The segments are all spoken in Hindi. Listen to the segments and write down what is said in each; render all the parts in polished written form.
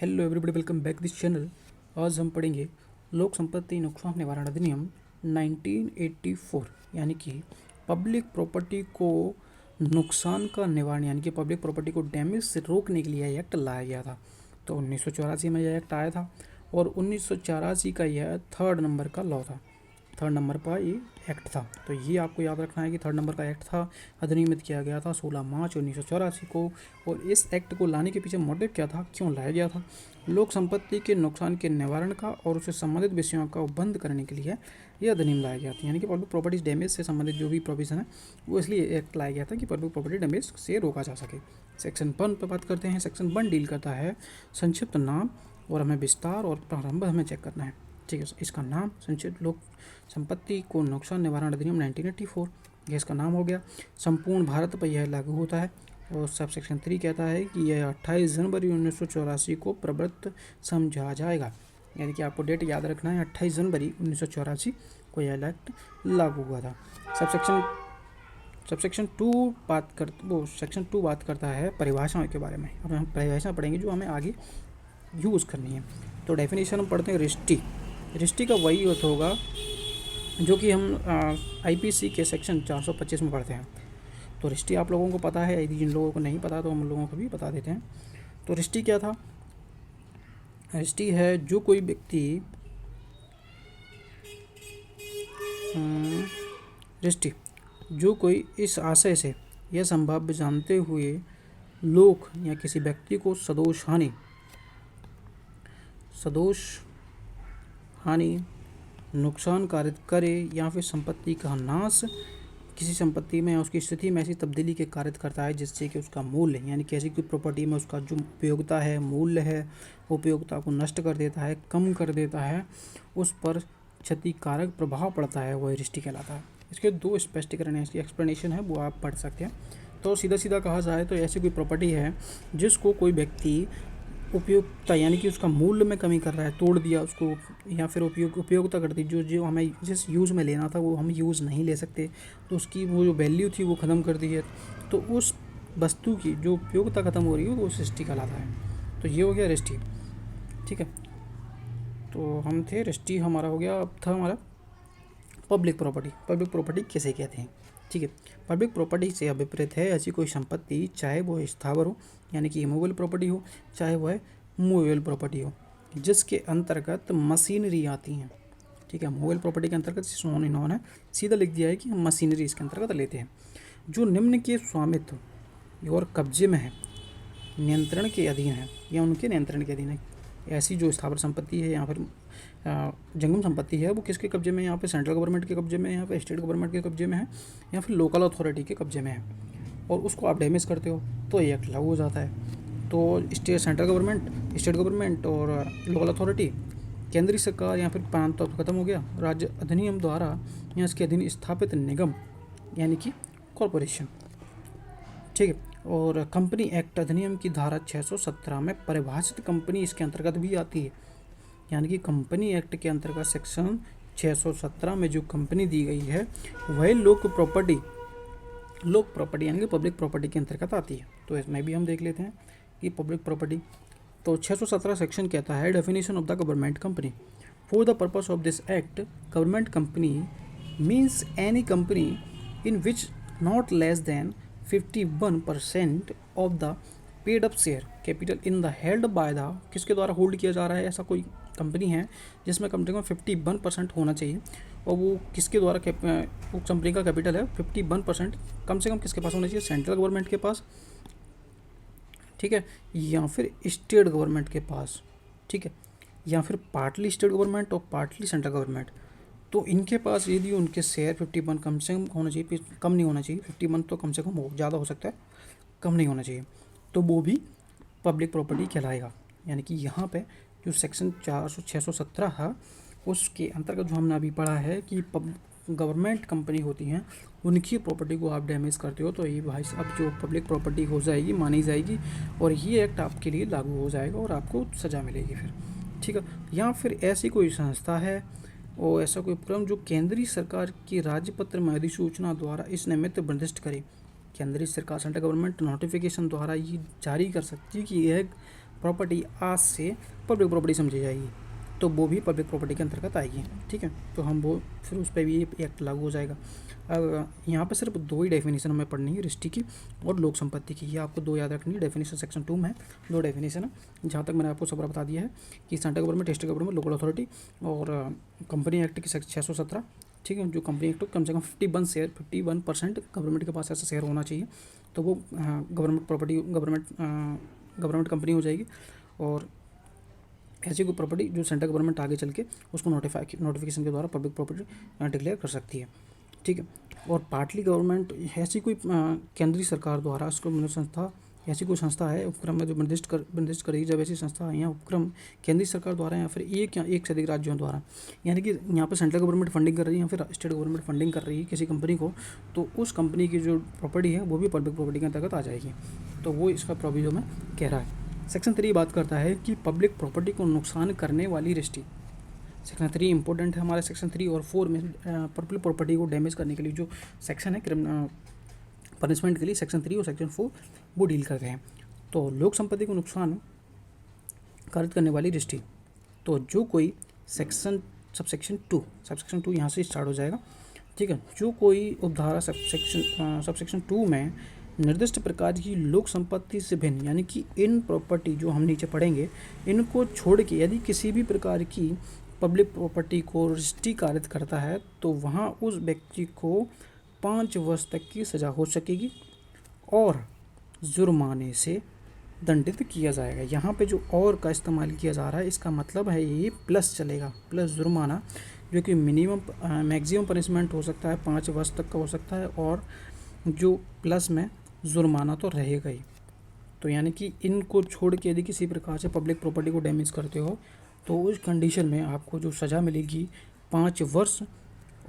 Hello everybody, welcome back this channel. आज हम पढ़ेंगे लोक संपत्ति नुकसान निवारण अधिनियम 1984 यानी कि पब्लिक प्रॉपर्टी को नुकसान का निवारण यानी कि पब्लिक प्रॉपर्टी को डैमेज से रोकने के लिए एक्ट लाया गया था। तो 1984 में यह एक्ट आया था और 1984 का यह थर्ड नंबर का लॉ था, थर्ड नंबर पर ये एक्ट था। तो ये आपको याद रखना है कि थर्ड नंबर का एक्ट था, अधिनियमित किया गया था 16 मार्च 1984 को। और इस एक्ट को लाने के पीछे मोटिव क्या था, क्यों लाया गया था? लोक संपत्ति के नुकसान के निवारण का और उससे संबंधित विषयों का बंद करने के लिए यह अधिनियम लाया गया था। यानी कि पब्लिक प्रॉपर्टीज डैमेज से संबंधित जो भी प्रोविजन है वो इसलिए एक्ट लाया गया था कि पब्लिक प्रॉपर्टी डैमेज से रोका जा सके। सेक्शन 1 पर बात करते हैं। सेक्शन 1 डील करता है संक्षिप्त नाम, और हमें विस्तार और प्रारंभ हमें चेक करना है। ठीक है, इसका नाम संक्षिप्त लोक संपत्ति को नुकसान निवारण अधिनियम 1984, यह इसका नाम हो गया। संपूर्ण भारत पर यह लागू होता है। और सब सेक्शन 3 कहता है कि यह 28 जनवरी 1984 को प्रवृत्त समझा जाएगा। यानी कि आपको डेट याद रखना है, 28 जनवरी 1984 को यह एक्ट लागू हुआ था। सेक्शन 2 बात करता है परिभाषाओं के बारे में। अब हम परिभाषा पढ़ेंगे जो हमें आगे यूज़ करनी है। तो डेफिनेशन हम पढ़ते हैं रिष्टी का वही अर्थ होगा जो कि हम आईपीसी के सेक्शन 425 में पढ़ते हैं। तो रिष्टी आप लोगों को पता है, यदि जिन लोगों को नहीं पता तो हम लोगों को भी बता देते हैं। तो रिष्टी क्या था? रिष्टी है जो कोई व्यक्ति जो कोई इस आशय से यह संभाव्य जानते हुए लोक या किसी व्यक्ति को सदोष हानि नुकसान कारित करे या फिर संपत्ति का नाश किसी संपत्ति में या उसकी स्थिति में ऐसी तब्दीली के कारित करता है जिससे कि उसका मूल्य यानी कि ऐसी कोई प्रॉपर्टी में उसका जो उपयोगिता है, मूल्य है, उपयोगिता को नष्ट कर देता है, कम कर देता है, उस पर क्षतिकारक प्रभाव पड़ता है, वह रिष्टी कहलाता है। इसके 2 स्पष्टीकरण है, इसकी एक्सप्लेनेशन है, वो आप पढ़ सकते हैं। तो सीधा कहा जाए तो ऐसी कोई प्रॉपर्टी है जिसको कोई व्यक्ति उपयोगिता यानी कि उसका मूल्य में कमी कर रहा है, तोड़ दिया उसको, या फिर उपयोगिता कर दी, जो हमें जिस यूज़ में लेना था वो हम यूज़ नहीं ले सकते, तो उसकी वो जो वैल्यू थी वो ख़त्म कर दी है। तो उस वस्तु की जो उपयोगिता ख़त्म हो रही है वो रिष्टी कहलाता है। तो ये हो गया रिष्टी। ठीक है, तो हम थे रिष्टी हमारा हो गया। अब था हमारा पब्लिक प्रॉपर्टी किसे कहते हैं? ठीक है, पब्लिक प्रॉपर्टी से अभिप्रेत है ऐसी कोई संपत्ति, चाहे वो स्थावर हो यानी कि इमूवेबल प्रॉपर्टी हो, चाहे वह मूवेबल प्रॉपर्टी हो, जिसके अंतर्गत मशीनरी आती हैं। ठीक है, मूवेबल प्रॉपर्टी के अंतर्गत इन्होंने सीधा लिख दिया है कि हम मशीनरी इसके अंतर्गत लेते हैं, जो निम्न के स्वामित्व और कब्जे में है, नियंत्रण के अधीन है या उनके नियंत्रण के अधीन है। ऐसी जो स्थावर संपत्ति है या फिर जंगम संपत्ति है वो किसके कब्जे में है? यहाँ पे सेंट्रल गवर्नमेंट के कब्जे में है, यहाँ पे स्टेट गवर्नमेंट के कब्जे में है, या फिर लोकल अथॉरिटी के कब्जे में है, और उसको आप डैमेज करते हो तो ये एक्ट लागू हो जाता है। तो सेंट्रल गवर्नमेंट, स्टेट गवर्नमेंट और लोकल अथॉरिटी, केंद्रीय सरकार या फिर प्रांत तो खत्म हो गया, राज्य अधिनियम द्वारा या इसके अधीन स्थापित निगम यानी कि कॉरपोरेशन। ठीक है, और कंपनी एक्ट अधिनियम की धारा 617 में परिभाषित कंपनी इसके अंतर्गत भी आती है। यानी कि कंपनी एक्ट के अंतर्गत सेक्शन 617 में जो कंपनी दी गई है वह लोक प्रॉपर्टी यानी कि पब्लिक प्रॉपर्टी के अंतर्गत आती है। तो इसमें भी हम देख लेते हैं कि पब्लिक प्रॉपर्टी। तो 617 सेक्शन कहता है definition of the government company. For the purpose of this act, government company means any company in which not less than 51% of the paid up share capital in the held by the, किसके द्वारा होल्ड किया जा रहा है, ऐसा कोई कंपनी है जिसमें कम से कम 51% होना चाहिए, और वो किसके द्वारा वो कंपनी का कैपिटल है 51% कम से कम किसके पास होना चाहिए? सेंट्रल गवर्नमेंट के पास, ठीक है, या फिर स्टेट गवर्नमेंट के पास, ठीक है, या फिर पार्टली स्टेट गवर्नमेंट और पार्टली सेंट्रल गवर्नमेंट। तो इनके पास यदि उनके शेयर 51 कम से कम होना चाहिए, कम नहीं होना चाहिए, 51 तो कम से कम ज़्यादा हो सकता है, कम नहीं होना चाहिए, तो वो भी पब्लिक प्रॉपर्टी कहलाएगा। यानी कि यहाँ पे जो सेक्शन 617 है उसके अंतर्गत जो हमने अभी पढ़ा है कि गवर्नमेंट कंपनी होती हैं उनकी प्रॉपर्टी को आप डैमेज करते हो तो ये भाई साहब जो पब्लिक प्रॉपर्टी हो जाएगी, मानी जाएगी, और ये एक्ट आपके लिए लागू हो जाएगा और आपको सज़ा मिलेगी फिर। ठीक है, या फिर ऐसी कोई संस्था है और ऐसा कोई उपक्रम जो केंद्रीय सरकार की राज्यपत्र में अधिसूचना द्वारा इस निमित्त निर्दिष्ट करे। केंद्रीय सरकार, सेंट्रल गवर्नमेंट नोटिफिकेशन द्वारा ये जारी कर सकती है कि यह प्रॉपर्टी आज से पब्लिक प्रॉपर्टी समझी जाएगी, तो वो भी पब्लिक प्रॉपर्टी के अंतर्गत आएगी। ठीक है, तो हम वो फिर उस पर भी ये एक्ट लागू हो जाएगा। अब यहाँ पे सिर्फ 2 ही डेफिनेशन हमें पढ़नी है, रिश्ती की और लोक संपत्ति की। ये आपको 2 याद रखनी है। डेफिनेशन सेक्शन 2 में 2 डेफिनेशन है, जहाँ तक मैंने आपको सब बता दिया है कि central government, state government, local authority और कंपनी एक्ट की 617। ठीक है, जो कंपनी एक्ट कम से कम 51% गवर्नमेंट के पास ऐसा शेयर होना चाहिए, तो वो गवर्नमेंट प्रॉपर्टी, गवर्नमेंट कंपनी हो जाएगी। और ऐसी कोई प्रॉपर्टी जो सेंट्रल गवर्नमेंट आगे चल के उसको नोटिफिकेशन के द्वारा पब्लिक प्रॉपर्टी डिक्लेयर कर सकती है। ठीक है, और पार्टली गवर्नमेंट ऐसी कोई केंद्रीय सरकार द्वारा उसको मतलब संस्था, ऐसी कोई संस्था है उपक्रम में जो निर्दिष्ट करेगी, जब ऐसी संस्था या उपक्रम केंद्रीय सरकार द्वारा या फिर एक या एक से अधिक राज्यों द्वारा, यानी कि यहाँ पर सेंट्रल गवर्नमेंट फंडिंग कर रही है या फिर स्टेट गवर्नमेंट फंडिंग कर रही है किसी कंपनी को, तो उस कंपनी की जो प्रॉपर्टी है वो भी पब्लिक प्रॉपर्टी के अंतर्गत आ जाएगी। तो वो इसका प्रोविजो में कह रहा है। सेक्शन 3 बात करता है कि पब्लिक प्रॉपर्टी को नुकसान करने वाली रिश्ती। सेक्शन 3 इंपॉर्टेंट है हमारे। सेक्शन 3 और 4 में पब्लिक प्रॉपर्टी को डैमेज करने के लिए जो सेक्शन है पनिशमेंट के लिए, सेक्शन 3 और सेक्शन 4 वो डील कर रहे हैं। तो लोक संपत्ति को नुकसान कारित करने वाली रिश्ती, तो जो कोई सबसेक्शन 2 यहाँ से स्टार्ट हो जाएगा। ठीक है, जो कोई उपधारा सबसेक्शन 2 में निर्दिष्ट प्रकार की लोक संपत्ति से भिन्न, यानी कि इन प्रॉपर्टी जो हम नीचे पढ़ेंगे, इनको छोड़ के यदि किसी भी प्रकार की पब्लिक प्रॉपर्टी को रजिस्ट्री कारित करता है, तो वहाँ उस व्यक्ति को 5 वर्ष तक की सज़ा हो सकेगी और जुर्माने से दंडित किया जाएगा। यहाँ पे जो और का इस्तेमाल किया जा रहा है, इसका मतलब है ये प्लस चलेगा, प्लस जुर्माना, जो कि मैक्सिमम पनिशमेंट हो सकता है 5 वर्ष तक का हो सकता है, और जो प्लस में जुर्माना तो रहेगा ही। तो यानी कि इनको छोड़ के यदि किसी प्रकार से पब्लिक प्रॉपर्टी को डैमेज करते हो, तो उस कंडीशन में आपको जो सज़ा मिलेगी 5 वर्ष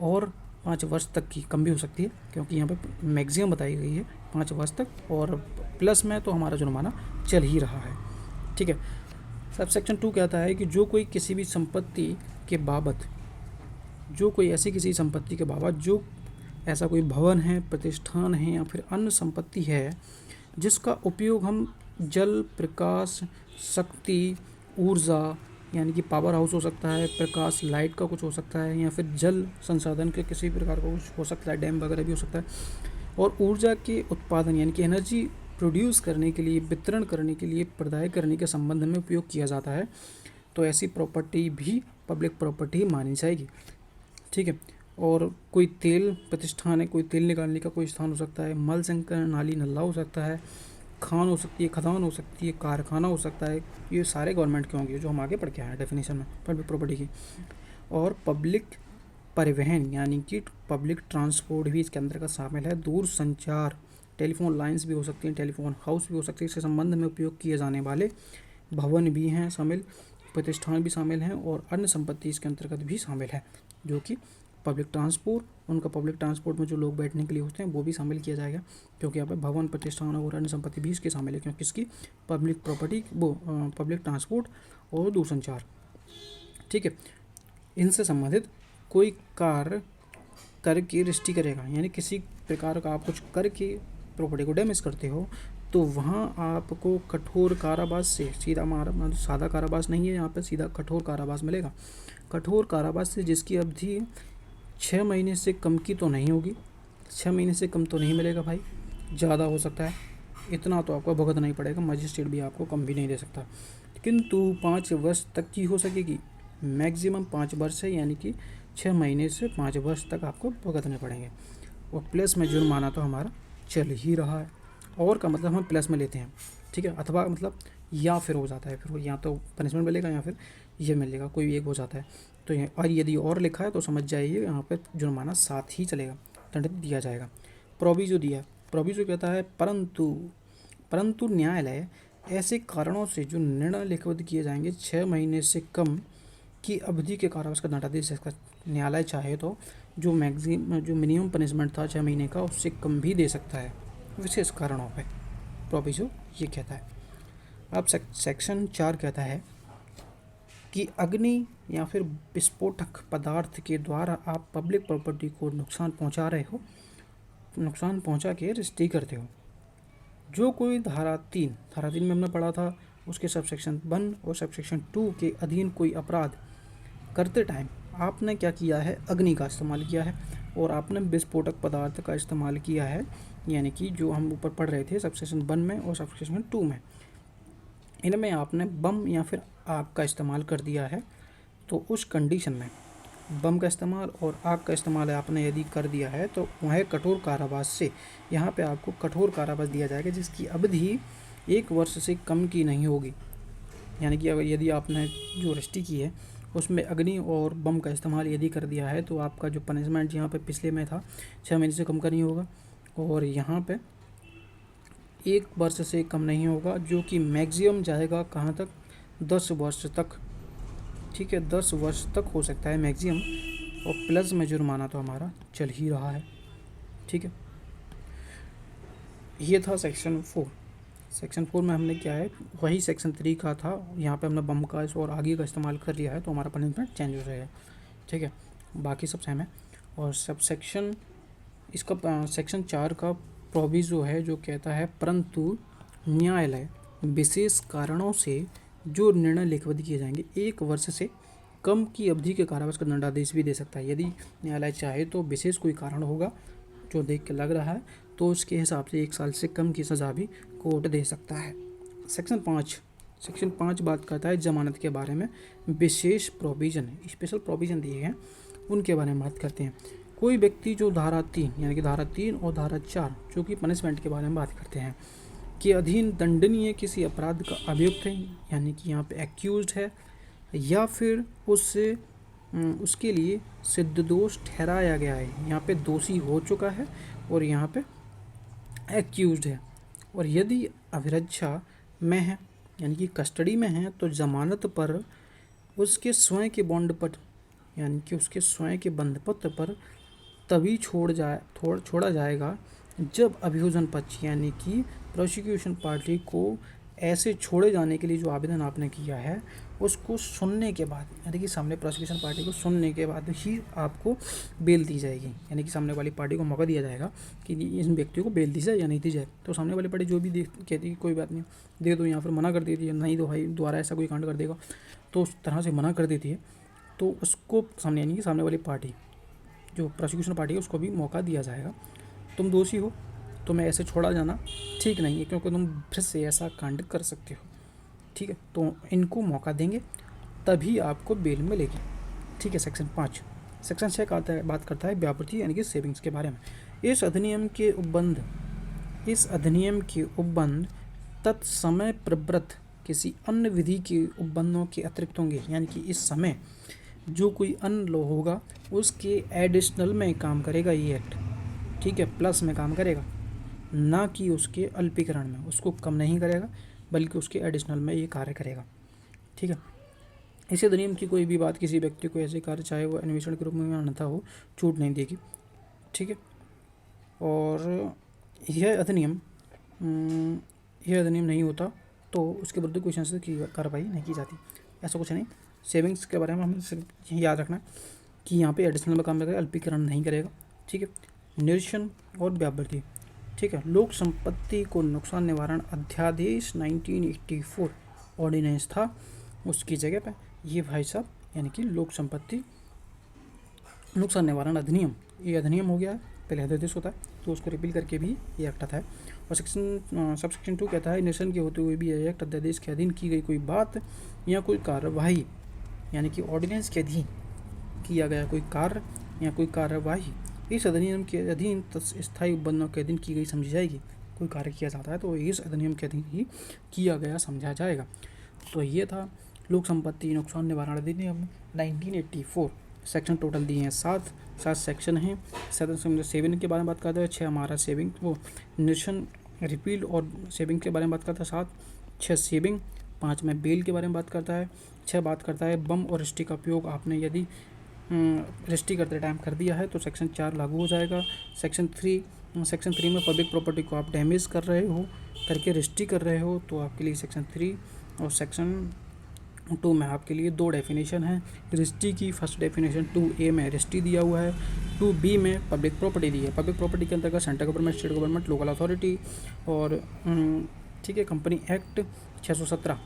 और 5 वर्ष तक की, कम भी हो सकती है क्योंकि यहाँ पे मैक्सिमम बताई गई है 5 वर्ष तक, और प्लस में तो हमारा जुर्माना चल ही रहा है। ठीक है, सब सेक्शन 2 कहता है कि जो कोई किसी भी संपत्ति के बाबत, जो कोई ऐसी किसी संपत्ति के बाबत, जो ऐसा कोई भवन है, प्रतिष्ठान है या फिर अन्य संपत्ति है जिसका उपयोग हम जल, प्रकाश, शक्ति, ऊर्जा, यानी कि पावर हाउस हो सकता है, प्रकाश लाइट का कुछ हो सकता है, या फिर जल संसाधन के किसी प्रकार का कुछ हो सकता है, डैम वगैरह भी हो सकता है, और ऊर्जा के उत्पादन यानी कि एनर्जी प्रोड्यूस करने के लिए, वितरण करने के लिए, प्रदाय करने के संबंध में उपयोग किया जाता है, तो ऐसी प्रॉपर्टी भी पब्लिक प्रॉपर्टी मानी जाएगी। ठीक है, और कोई तेल प्रतिष्ठान है, कोई तेल निकालने का कोई स्थान हो सकता है, मल संकलन नाली नल्ला हो सकता है, खान हो सकती है, खदान हो सकती है, कारखाना हो सकता है, ये सारे गवर्नमेंट के होंगे जो हम आगे पढ़ के आए हैं डेफिनेशन में पब्लिक प्रॉपर्टी की। और पब्लिक परिवहन यानी कि पब्लिक ट्रांसपोर्ट भी इसके अंतर्गत शामिल है। दूर संचार, टेलीफोन लाइंस भी हो सकती हैं, टेलीफोन हाउस भी हो सकती है, इसके संबंध में उपयोग किए जाने वाले भवन भी हैं शामिल, प्रतिष्ठान भी शामिल हैं, और अन्य संपत्ति इसके अंतर्गत भी शामिल है, जो कि पब्लिक ट्रांसपोर्ट, उनका पब्लिक ट्रांसपोर्ट में जो लोग बैठने के लिए होते हैं वो भी शामिल किया जाएगा, क्योंकि यहाँ पे भवन, प्रतिष्ठान और अन्य संपत्ति भी इसके शामिल है, क्योंकि इसकी पब्लिक प्रॉपर्टी वो पब्लिक ट्रांसपोर्ट और दूरसंचार। ठीक है, इनसे संबंधित कोई कार्य करके रजिस्ट्री करेगा, यानी किसी प्रकार का आप कुछ करके प्रॉपर्टी को डैमेज करते हो, तो वहाँ आपको कठोर कारावास से सीधा सादा कारावास नहीं है, यहाँ पे सीधा कठोर कारावास मिलेगा। कठोर कारावास से जिसकी अवधि 6 महीने से कम की तो नहीं होगी, 6 महीने से कम तो नहीं मिलेगा भाई, ज़्यादा हो सकता है, इतना तो आपको भुगतना ही पड़ेगा, मजिस्ट्रेट भी आपको कम भी नहीं दे सकता, किंतु 5 वर्ष तक की हो सकेगी, मैक्सिमम 5 वर्ष है, यानी कि 6 महीने से 5 वर्ष तक आपको भुगतने पड़ेंगे, और प्लस में जुर्माना तो हमारा चल ही रहा है, और का मतलब हम प्लस में लेते हैं। ठीक है, अथवा मतलब या फिर हो जाता है, फिर या तो पनिशमेंट मिलेगा या फिर ये मिलेगा, कोई एक हो जाता है। तो ये, और यदि और लिखा है तो समझ जाइए यहाँ पे जुर्माना साथ ही चलेगा, दंडित दिया जाएगा। प्रोविजो दिया, प्रोविजो कहता है परंतु न्यायालय ऐसे कारणों से जो निर्णय लिखित किए जाएंगे 6 महीने से कम की अवधि के कारावास का दंड दे सकता है। न्यायालय चाहे तो जो मिनिमम पनिशमेंट था 6 महीने का, उससे कम भी दे सकता है विशेष कारणों पे, प्रोविजो ये कहता है। अब सेक्शन 4 कहता है कि अग्नि या फिर विस्फोटक पदार्थ के द्वारा आप पब्लिक प्रॉपर्टी को नुकसान पहुंचा रहे हो, नुकसान पहुंचा के रजिस्ट्री करते हो। जो कोई धारा 3 में हमने पढ़ा था उसके सबसेक्शन 1 और सबसेक्शन 2 के अधीन कोई अपराध करते टाइम आपने क्या किया है, अग्नि का इस्तेमाल किया है और आपने विस्फोटक पदार्थ का इस्तेमाल किया है, यानी कि जो हम ऊपर पढ़ रहे थे सबसेक्शन 1 में और सबसेक्शन 2 में, इनमें आपने बम या फिर आग का इस्तेमाल कर दिया है, तो उस कंडीशन में बम का इस्तेमाल और आग का इस्तेमाल आपने यदि कर दिया है तो वह कठोर कारावास से, यहाँ पे आपको कठोर कारावास दिया जाएगा जिसकी अवधि 1 वर्ष से कम की नहीं होगी। यानी कि अगर यदि आपने जो रजिस्ट्री की है उसमें अग्नि और बम का इस्तेमाल यदि कर दिया है तो आपका जो पनिशमेंट यहाँ पे पिछले में था 6 महीने से कम का नहीं होगा और यहाँ पे 1 वर्ष से कम नहीं होगा, जो कि मैक्सिमम जाएगा कहाँ तक, 10 वर्ष तक। ठीक है, 10 वर्ष तक हो सकता है मैक्सिमम, और प्लस में जुर्माना तो हमारा चल ही रहा है। ठीक है, ये था सेक्शन 4। सेक्शन 4 में हमने क्या है, वही सेक्शन 3 का था, यहाँ पे हमने बम का और आगे का इस्तेमाल कर लिया है तो हमारा पनिशमेंट चेंज हो जाएगा। ठीक है, बाकी सब सेम है। और सब सेक्शन इसका सेक्शन 4 का प्रोविज़ो है जो कहता है परंतु न्यायालय विशेष कारणों से जो निर्णय लिखित किए जाएंगे 1 वर्ष से कम की अवधि के कारावास का दंडादेश भी दे सकता है। यदि न्यायालय चाहे तो विशेष कोई कारण होगा जो देख के लग रहा है तो उसके हिसाब से 1 साल से कम की सज़ा भी कोर्ट दे सकता है। सेक्शन 5 बात करता है जमानत के बारे में, विशेष प्रोविज़न, स्पेशल प्रोविज़न दिए हैं उनके बारे में बात करते हैं। कोई व्यक्ति जो धारा 3 यानी कि धारा 3 और धारा 4 जो कि पनिशमेंट के बारे में बात करते हैं के अधीन दंडनीय किसी अपराध का अभियुक्त है, यानी कि यहाँ पे एक्यूज्ड है या फिर उसके लिए सिद्ध दोष ठहराया गया है, यहाँ पे दोषी हो चुका है और यहाँ पे एक्यूज्ड है, और यदि अभिरक्षा में है यानी कि कस्टडी में है तो जमानत पर उसके स्वयं के बॉन्ड पर यानी कि उसके स्वयं के बंधपत्र पर तभी छोड़ा जाएगा जब अभियोजन पक्ष यानी कि प्रोसिक्यूशन पार्टी को ऐसे छोड़े जाने के लिए जो आवेदन आपने किया है उसको सुनने के बाद, यानी कि सामने प्रोसिक्यूशन पार्टी को सुनने के बाद ही आपको बेल दी जाएगी, यानी कि सामने वाली पार्टी को मौका दिया जाएगा कि इन व्यक्तियों को बेल दी जाए या नहीं दी जाए। तो सामने वाली पार्टी जो भी कहती है कोई बात नहीं दे दो, या फिर मना कर देती है नहीं तो भाई दोबारा ऐसा कोई कांड कर देगा, तो उस तरह से मना कर देती है, तो उसको सामने यानी कि सामने वाली पार्टी जो प्रोसिक्यूशन पार्टी है उसको भी मौका दिया जाएगा, तुम दोषी हो, तुम्हें ऐसे छोड़ा जाना ठीक नहीं है क्योंकि तुम फिर से ऐसा कांड कर सकते हो। ठीक है, तो इनको मौका देंगे तभी आपको बेल मिलेगी। ठीक है, सेक्शन 5। सेक्शन 6 बात करता है व्यापृति यानी कि सेविंग्स के बारे में। इस अधिनियम के उपबंध तत्समय प्रवृत्त किसी अन्य विधि के उपबंधों के अतिरिक्त होंगे, यानी कि इस समय जो कोई अन्य लॉ होगा उसके एडिशनल में काम करेगा ये एक्ट। ठीक है, प्लस में काम करेगा, ना कि उसके अल्पीकरण में, उसको कम नहीं करेगा बल्कि उसके एडिशनल में ये कार्य करेगा। ठीक है, इस अधिनियम की कोई भी बात किसी व्यक्ति को ऐसे कार्य चाहे वो अन्वेषण के रूप में अन्यथा हो छूट नहीं देगी। ठीक है, और यह अधिनियम नहीं होता तो उसके विरुद्ध कोई संसद की कार्रवाई नहीं की जाती, ऐसा कुछ नहीं। सेविंग्स के बारे में हमें सिर्फ यही याद रखना कि यहाँ पे एडिशनल में काम करेगा, अल्पीकरण नहीं करेगा। ठीक है, निरीक्षण और व्यावृत्ति। ठीक है, लोक संपत्ति को नुकसान निवारण अध्यादेश 1984 ऑर्डिनेंस था, उसकी जगह पे ये भाई साहब यानी कि लोक संपत्ति नुकसान निवारण अधिनियम, ये अधिनियम हो गया है, पहले अध्यादेश होता है तो उसको रिपील करके भी ये एक्ट आता है। और सबसेक्शन 2 कहता है निरीक्षण के होते हुए भी यह एक्ट अध्यादेश के अधीन की गई कोई बात या कोई कार्यवाही, यानी कि ऑर्डिनेंस के अधीन किया गया कोई कार्य या कोई कार्यवाही इस अधिनियम के अधीन स्थायी उपबंधों के अधीन की गई समझी जाएगी। कोई कार्य किया जाता है तो इस अधिनियम के अधीन ही किया गया समझा जाएगा। तो ये था लोक संपत्ति नुकसान निवारण अधिनियम 1984। सेक्शन टोटल दिए हैं 7 सेक्शन हैं। 7 के बारे में बात करते हैं, 6 हमारा सेविंग वो निरीक्षण रिपील और सेविंग के बारे में बात करता है, 6 सेविंग, 5 में बेल के बारे में बात करता है, 6 बात करता है बम और रजिस्ट्री का उपयोग आपने यदि रजिस्ट्री करते टाइम कर दिया है तो सेक्शन 4 लागू हो जाएगा। सेक्शन 3 में पब्लिक प्रॉपर्टी को आप डैमेज कर रहे हो करके रजिस्ट्री कर रहे हो तो आपके लिए सेक्शन 3, और सेक्शन 2 में आपके लिए 2 डेफिनेशन है रजिस्ट्री की। फर्स्ट डेफिनेशन 2A में रजिस्ट्री दिया हुआ है, 2B में पब्लिक प्रॉपर्टी दी है। पब्लिक प्रॉपर्टी के अंतर्गत central government, state government, local authority और ठीक है कंपनी एक्ट 617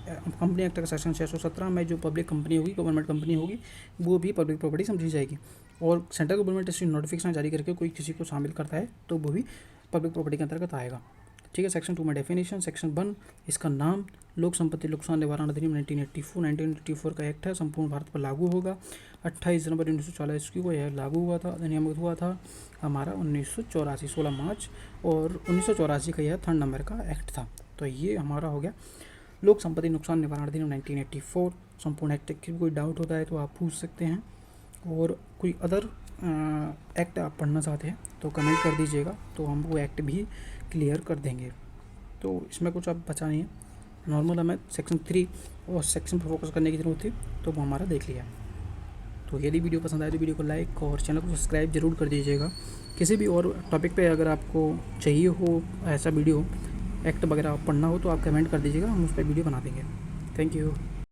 कंपनी एक्ट का सेक्शन 617 में जो पब्लिक कंपनी होगी, गवर्नमेंट कंपनी होगी, वो भी पब्लिक प्रॉपर्टी समझी जाएगी। और सेंट्रल गवर्नमेंट ऐसी नोटिफिकेशन जारी करके कोई किसी को शामिल करता है तो वो भी पब्लिक प्रॉपर्टी के अंतर्गत आएगा। ठीक है। सेक्शन 2 में डेफिनेशन। सेक्शन 1 इसका नाम, लोक संपत्ति नुकसान निवारण अधिनियम 1984 का एक्ट है, संपूर्ण भारत पर लागू होगा। 28 जनवरी 1940 को यह लागू हुआ था, अधिनियम हुआ था हमारा 1984, 16 मार्च, और 1984 का यह 3 नंबर का एक्ट था। तो ये हमारा हो गया लोक संपत्ति नुकसान निवारण अधिनियम 1984 संपूर्ण एक्ट। की कोई डाउट होता है तो आप पूछ सकते हैं, और कोई अदर एक्ट आप पढ़ना चाहते हैं तो कमेंट कर दीजिएगा, तो हम वो एक्ट भी क्लियर कर देंगे। तो इसमें कुछ अब बचा नहीं है, नॉर्मल हमें सेक्शन 3 और सेक्शन पर फोकस करने की ज़रूरत थी, तो वो हमारा देख लिया। तो यदि वीडियो पसंद आए तो वीडियो को लाइक और चैनल को सब्सक्राइब जरूर कर दीजिएगा। किसी भी और टॉपिक पे अगर आपको चाहिए हो ऐसा वीडियो, एक्ट वगैरह पढ़ना हो, तो आप कमेंट कर दीजिएगा, हम उस पर वीडियो बना देंगे। Thank you.